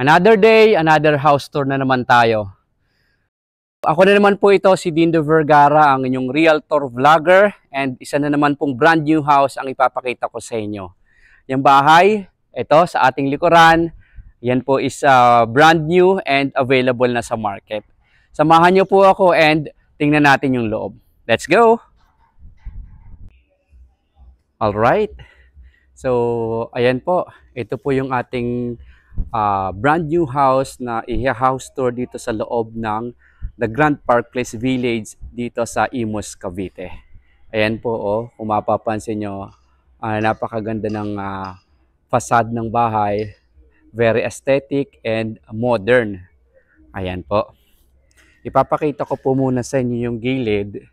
Another day, another house tour na naman tayo. Ako na naman po ito, si Dindo Vergara, ang inyong realtor vlogger, and isa na naman pong brand new house ang ipapakita ko sa inyo. Yung bahay, ito sa ating likuran, yan po is brand new and available na sa market. Samahan niyo po ako and tingnan natin yung loob. Let's go! Alright, so ayan po, ito po yung ating brand new house na i-house tour dito sa loob ng The Grand Park Place Village dito sa Imus, Cavite. Ayan po, kung mapapansin nyo, napakaganda ng facade ng bahay. Very aesthetic and modern. Ayan po. Ipapakita ko po muna sa inyo yung gilid.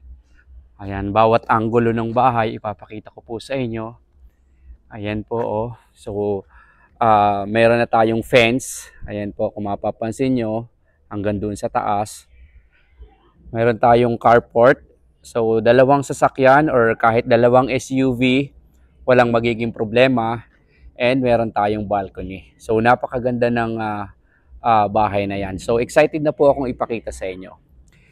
Ayan, bawat anggulo ng bahay, ipapakita ko po sa inyo. Ayan po, So, meron na tayong fence. Ayan po, kung mapapansin nyo, hanggang doon sa taas. Meron tayong carport. So, dalawang sasakyan or kahit dalawang SUV, walang magiging problema. And meron tayong balcony. So, napakaganda ng bahay na yan. So, excited na po akong ipakita sa inyo.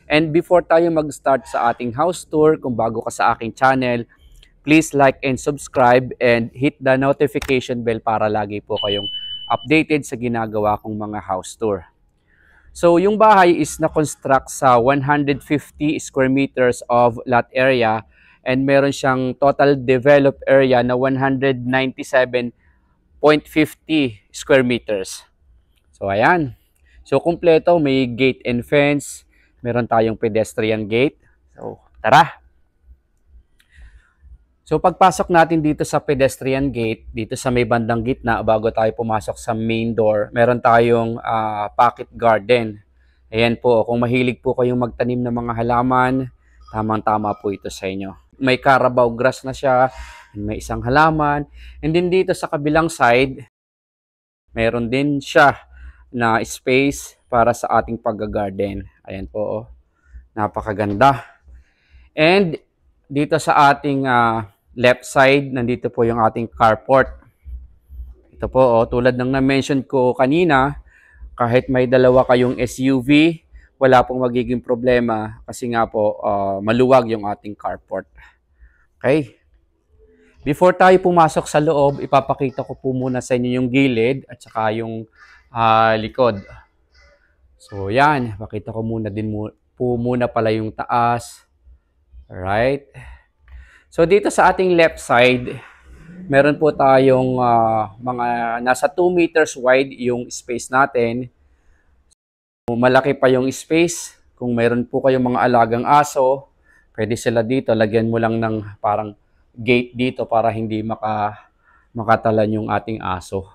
And before tayo mag-start sa ating house tour, kung bago ka sa aking channel, please like and subscribe and hit the notification bell para lagi po kayong updated sa ginagawa kong mga house tour. So, yung bahay is na-construct sa 150 square meters of lot area and meron siyang total developed area na 197.50 square meters. So, ayan. So, kumpleto, may gate and fence. Meron tayong pedestrian gate. So, tara! So, pagpasok natin dito sa pedestrian gate, dito sa may bandang gitna, bago tayo pumasok sa main door, meron tayong pocket garden. Ayan po, kung mahilig po kayong magtanim ng mga halaman, tamang-tama po ito sa inyo. May Carabao grass na siya, may isang halaman. And then dito sa kabilang side, meron din siya na space para sa ating pag-garden. Ayan po, napakaganda. And dito sa ating left side, nandito po yung ating carport. Ito po, tulad ng na-mention ko kanina, kahit may dalawa kayong SUV, wala pong magiging problema kasi nga po maluwag yung ating carport. Okay. Before tayo pumasok sa loob, ipapakita ko po muna sa inyo yung gilid at saka yung likod. So yan, pakita ko muna din po muna pala yung taas. Alright. So dito sa ating left side, meron po tayong mga nasa 2 meters wide yung space natin. So, malaki pa yung space. Kung meron po kayong mga alagang aso, pwede sila dito. Lagyan mo lang ng parang gate dito para hindi makatalan yung ating aso.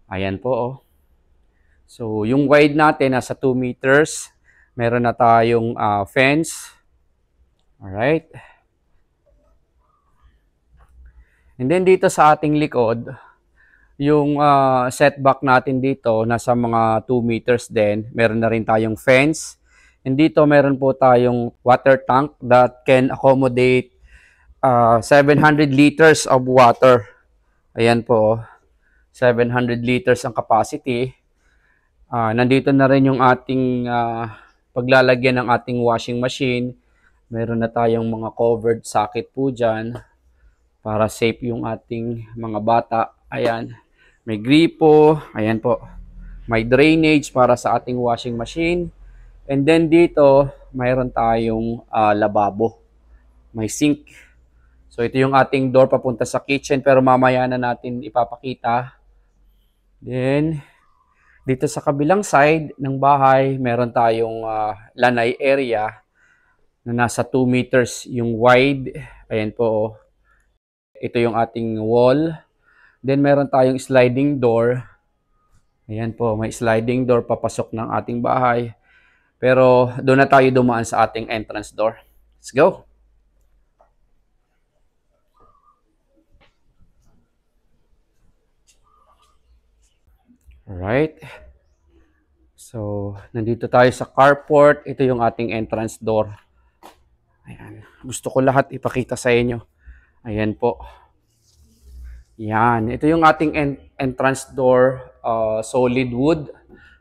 Ayan po, So, yung wide natin nasa 2 meters. Meron na tayong fence. Alright. And then dito sa ating likod, yung setback natin dito, nasa mga 2 meters din. Meron na rin tayong fence. And dito meron po tayong water tank that can accommodate 700 liters of water. Ayan po, 700 liters ang capacity. Nandito na rin yung ating paglalagyan ng ating washing machine. Meron na tayong mga covered socket po dyan para safe yung ating mga bata. Ayan, may gripo. Ayan po, may drainage para sa ating washing machine. And then dito, mayroon tayong lababo. May sink. So ito yung ating door papunta sa kitchen pero mamaya na natin ipapakita. Then dito sa kabilang side ng bahay, meron tayong lanay area na nasa 2 meters yung wide. Ayan po. Ito yung ating wall. Then meron tayong sliding door. Ayan po, may sliding door papasok ng ating bahay. Pero doon na tayo dumaan sa ating entrance door. Let's go! Alright. So, nandito tayo sa carport. Ito yung ating entrance door. Ayan. Gusto ko lahat ipakita sa inyo. Ayan po. Yan. Ito yung ating entrance door. Solid wood.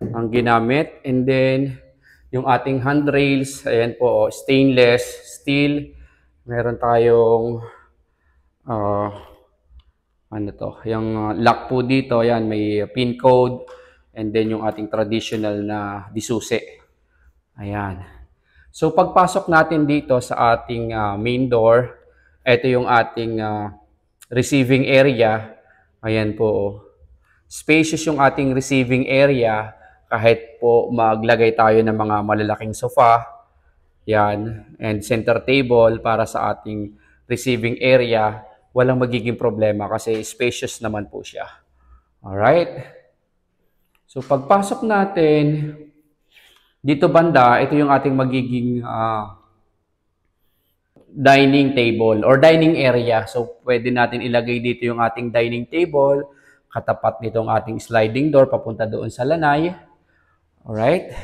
ang ginamit. And then, yung ating handrails, ayan po, stainless steel. Meron tayong, ano to, yung lock po dito, ayan, may pin code. And then, yung ating traditional na disusi. Ayan. So, pagpasok natin dito sa ating main door, ito yung ating receiving area. Ayan po. Spacious yung ating receiving area kahit po maglagay tayo ng mga malalaking sofa. Yan. And center table para sa ating receiving area. Walang magiging problema kasi spacious naman po siya. Alright? So, pagpasok natin, dito banda, ito yung ating magiging dining table or dining area. So, pwede natin ilagay dito yung ating dining table, katapat nitong ating sliding door, papunta doon sa lanay. Alright?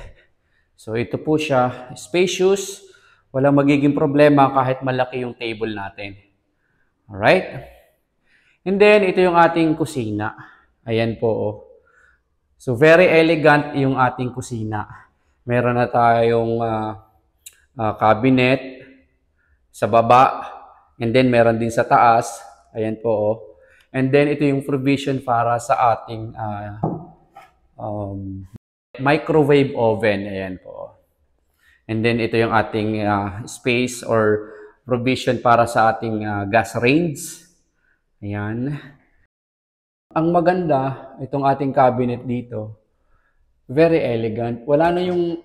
So, ito po siya. Spacious. Walang magiging problema kahit malaki yung table natin. Alright? And then, ito yung ating kusina. Ayan po. So, very elegant yung ating kusina. Meron na tayong cabinet sa baba. And then, meron din sa taas. Ayan po. And then, ito yung provision para sa ating microwave oven. Ayan po. And then, ito yung ating space or provision para sa ating gas range. Ayan. Ang maganda, itong ating cabinet dito, very elegant. Wala na yung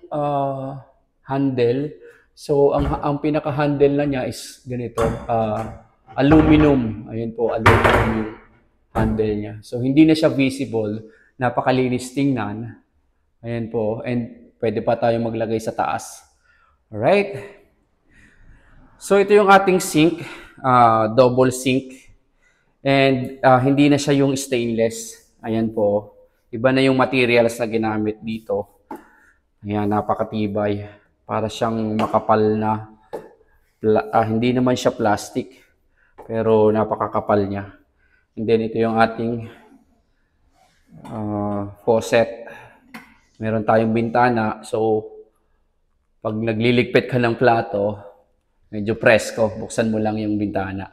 handle. So, ang pinaka-handle na niya is ganito, aluminum. Ayan po, aluminum yung handle niya. So, hindi na siya visible. Napakalinis tingnan. Ayan po. And pwede pa tayong maglagay sa taas. Alright? So, ito yung ating sink. Double sink. And hindi na siya yung stainless. Ayan po. Iba na yung materials na ginamit dito. Ayan, napakatibay. Para siyang makapal na. Hindi naman siya plastic. Pero napakakapal niya. And then ito yung ating faucet. Meron tayong bintana. So, pag nagliligpit ka ng plato, medyo presko. Buksan mo lang yung bintana.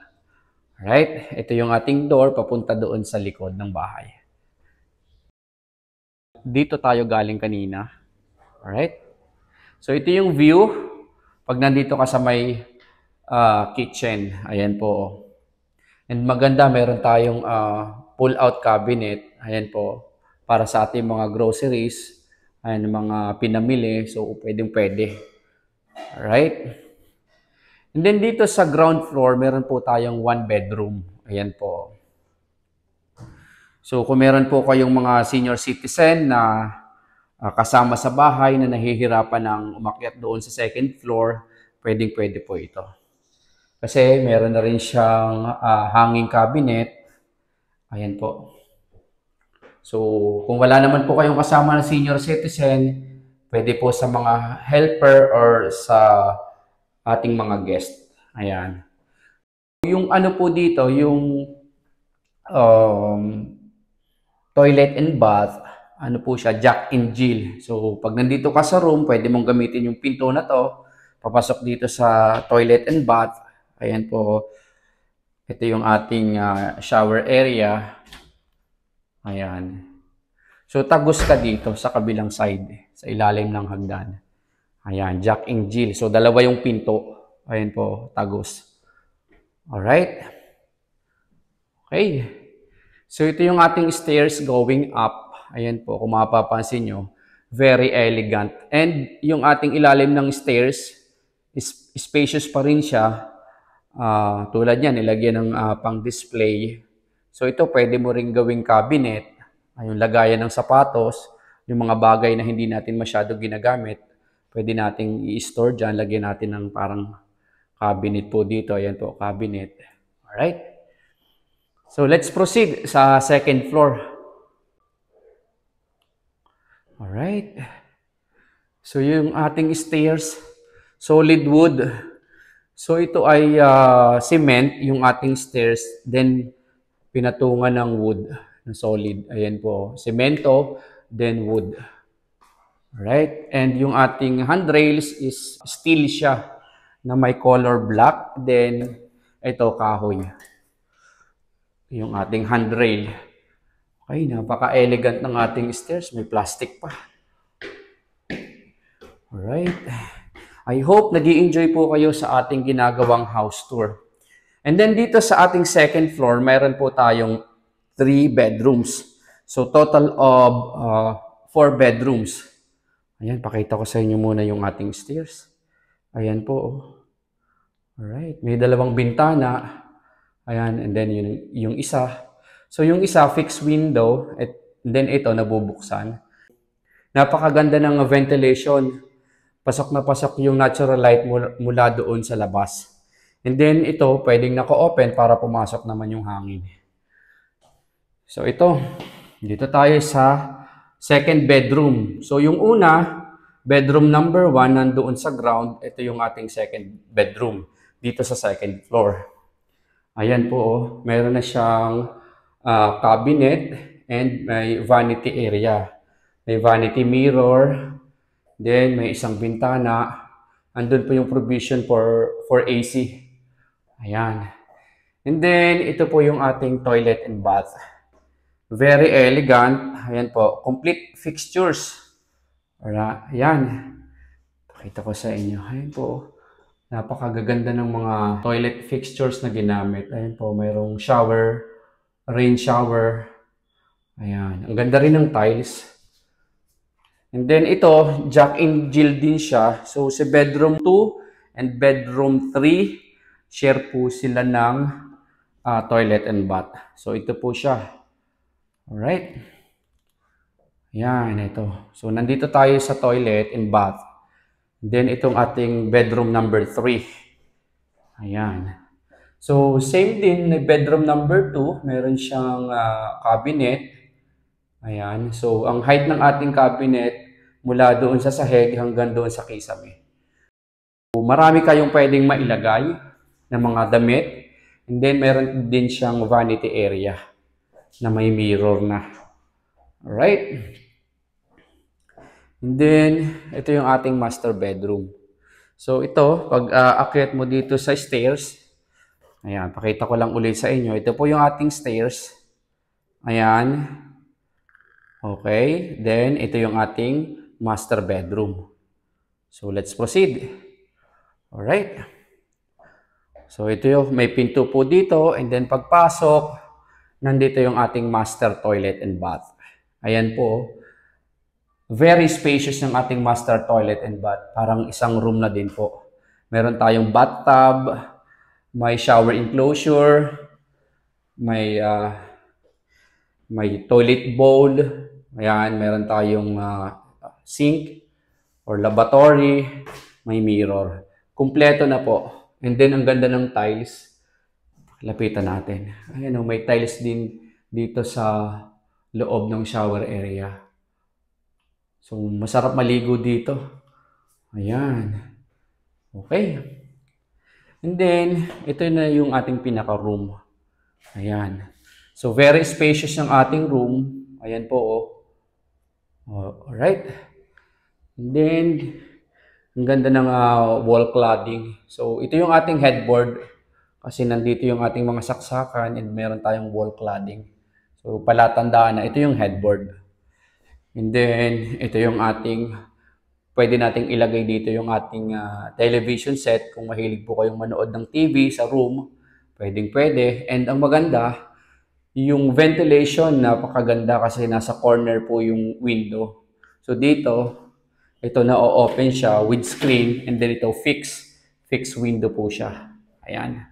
Alright, ito yung ating door papunta doon sa likod ng bahay. Dito tayo galing kanina. Alright? So ito yung view pag nandito ka sa may kitchen. Ayan po. And maganda, meron tayong pull-out cabinet. Ayan po. Para sa ating mga groceries. Ayan, mga pinamili. So pwedeng-pwede. Alright? And then dito sa ground floor, meron po tayong 1 bedroom. Ayan po. So kung meron po kayong mga senior citizen na kasama sa bahay na nahihirapan ng umakyat doon sa second floor, pwedeng-pwede po ito. Kasi meron na rin siyang hanging cabinet. Ayan po. So kung wala naman po kayong kasama na senior citizen, pwede po sa mga helper or sa ating mga guest. Ayan. Yung ano po dito, yung toilet and bath, ano po siya, Jack and Jill. So, pag nandito ka sa room, pwede mong gamitin yung pinto na to. Papasok dito sa toilet and bath. Ayan po. Ito yung ating shower area. Ayan. So, tagos ka dito sa kabilang side, sa ilalim ng hagdan. Ayan, Jack and Jill. So, dalawa yung pinto. Ayan po, tagos. Alright. Okay. So, ito yung ating stairs going up. Ayan po, kung mapapansin nyo. Very elegant. And yung ating ilalim ng stairs, is spacious pa rin siya. Tulad yan, nilagyan ng pang-display. So, ito pwede mo rin gawing cabinet. Yung lagayan ng sapatos. Yung mga bagay na hindi natin masyado ginagamit. Pwede nating i-store dyan. Lagyan natin ng parang cabinet po dito. Ayan po, cabinet. Alright. So, let's proceed sa second floor. Alright. So, yung ating stairs, solid wood. So, ito ay cement, yung ating stairs. Then, pinatungan ng wood, ng solid. Ayan po, semento, then wood. Right? And yung ating handrails is steel siya na may color black. Then, ito kahoy. Yung ating handrail. Okay, napaka-elegant ng ating stairs. May plastic pa. Alright. I hope nag-i-enjoy po kayo sa ating ginagawang house tour. And then dito sa ating second floor, mayroon po tayong 3 bedrooms. So total of 4 bedrooms. Ayan, pakita ko sa inyo muna yung ating stairs. Ayan po. Alright, may dalawang bintana. Ayan, and then yung isa. So yung isa, fixed window. And then ito, nabubuksan. Napakaganda ng ventilation. Pasok na pasok yung natural light mula doon sa labas. And then ito, pwedeng naka-open para pumasok naman yung hangin. So ito, dito tayo sa second bedroom. So yung una, bedroom number 1, nandoon sa ground. Ito yung ating second bedroom dito sa second floor. Ayan po, meron na siyang cabinet and may vanity area. May vanity mirror. Then, may isang bintana. Andun po yung provision for AC. Ayan. And then, ito po yung ating toilet and bath. Very elegant. Ayan po. Complete fixtures. Ayan. Pakita ko sa inyo. Ayan po. Napakagaganda ng mga toilet fixtures na ginamit. Ayan po. Mayroong shower. Rain shower. Ayan. Ang ganda rin ng tiles. And then ito, Jack and Jill din siya. So sa bedroom 2 and bedroom 3, share po sila ng toilet and bath. So ito po siya. Alright. Yan, ito. So nandito tayo sa toilet and bath. Then itong ating bedroom number 3. Ayan. So same din, bedroom number 2, meron siyang cabinet. Ayan. So ang height ng ating cabinet, mula doon sa sahig hanggang doon sa kisame. So, marami kayong pwedeng mailagay ng mga damit. And then, meron din siyang vanity area na may mirror na. Alright. And then, ito yung ating master bedroom. So, ito, pag akyat mo dito sa stairs, ayan, pakita ko lang ulit sa inyo. Ito po yung ating stairs. Ayan. Okay. Then, ito yung ating master bedroom. So, let's proceed. Alright. So, ito yung may pinto po dito. And then, pagpasok, nandito yung ating master toilet and bath. Ayan po. Very spacious yung ating master toilet and bath. Parang isang room na din po. Meron tayong bathtub, may shower enclosure, may toilet bowl. Ayan, meron tayong sink or lavatory, may mirror. Kumpleto na po. And then, ang ganda ng tiles. Lapitan natin. Ayan o, may tiles din dito sa loob ng shower area. So, masarap maligo dito. Ayan. Okay. And then, ito na yung ating pinaka-room. Ayan. So, very spacious yung ating room. Ayan po o. Alright. And then, ang ganda ng wall cladding. So, ito yung ating headboard. Kasi nandito yung ating mga saksakan and meron tayong wall cladding. So, palatandaan na ito yung headboard. And then, ito yung ating, pwede nating ilagay dito yung ating television set. Kung mahilig po kayong manood ng TV sa room, pwede. And ang maganda, yung ventilation, napakaganda kasi nasa corner po yung window. So, dito, ito na-open siya with screen and then ito fixed window po siya. Ayan.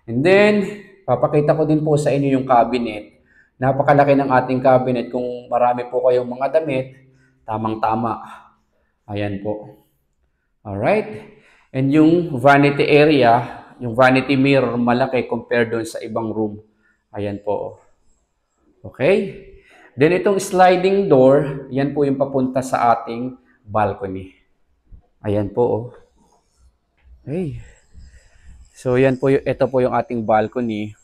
And then, papakita ko din po sa inyo yung cabinet. Napakalaki ng ating cabinet. Kung marami po kayong mga damit, tamang-tama. Ayan po. Alright. And yung vanity area, yung vanity mirror, malaki compared doon sa ibang room. Ayan po. Okay. Then itong sliding door, yan po yung papunta sa ating balcony. Ayan po. Okay. So yan po, ito po yung ating balcony.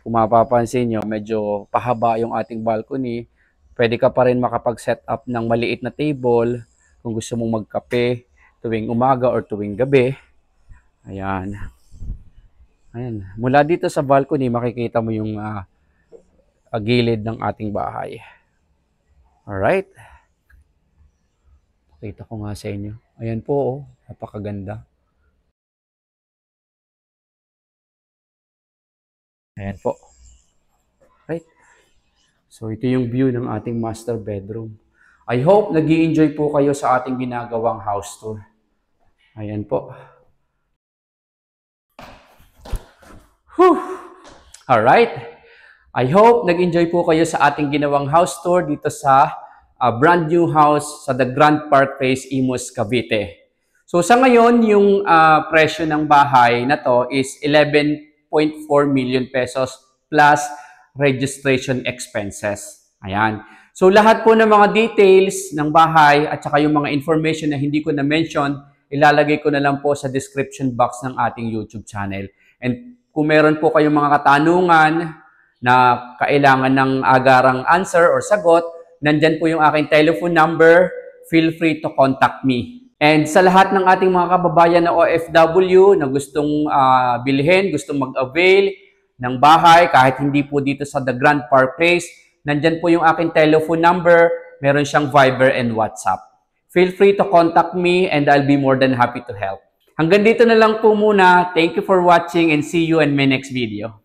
Kung mapapansin nyo, medyo pahaba yung ating balcony. Pwede ka pa rin makapag-set up ng maliit na table. Kung gusto mong magkape tuwing umaga or tuwing gabi. Ayan. Ayan. Mula dito sa balcony, makikita mo yung gilid ng ating bahay. Alright. Pakita ko nga sa inyo. Ayan po, oh. Napakaganda. Ayan po. Right. So, ito yung view ng ating master bedroom. I hope nag-i-enjoy po kayo sa ating ginagawang house tour. Ayan po. Whew. Alright. I hope nag-enjoy po kayo sa ating ginawang house tour dito sa brand new house sa The Grand Park Place, Imus, Cavite. So sa ngayon, yung presyo ng bahay na to is 11.4 million pesos plus registration expenses. Ayan. So lahat po ng mga details ng bahay at saka yung mga information na hindi ko na-mention, ilalagay ko na lang po sa description box ng ating YouTube channel. And kung meron po kayong mga katanungan na kailangan ng agarang answer or sagot, nandyan po yung aking telephone number. Feel free to contact me. And sa lahat ng ating mga kababayan na OFW na gustong bilhin, gustong mag-avail ng bahay, kahit hindi po dito sa The Grand Park Place, nandyan po yung aking telephone number. Meron siyang Viber and WhatsApp. Feel free to contact me and I'll be more than happy to help. Hanggang dito na lang po muna. Thank you for watching and see you in my next video.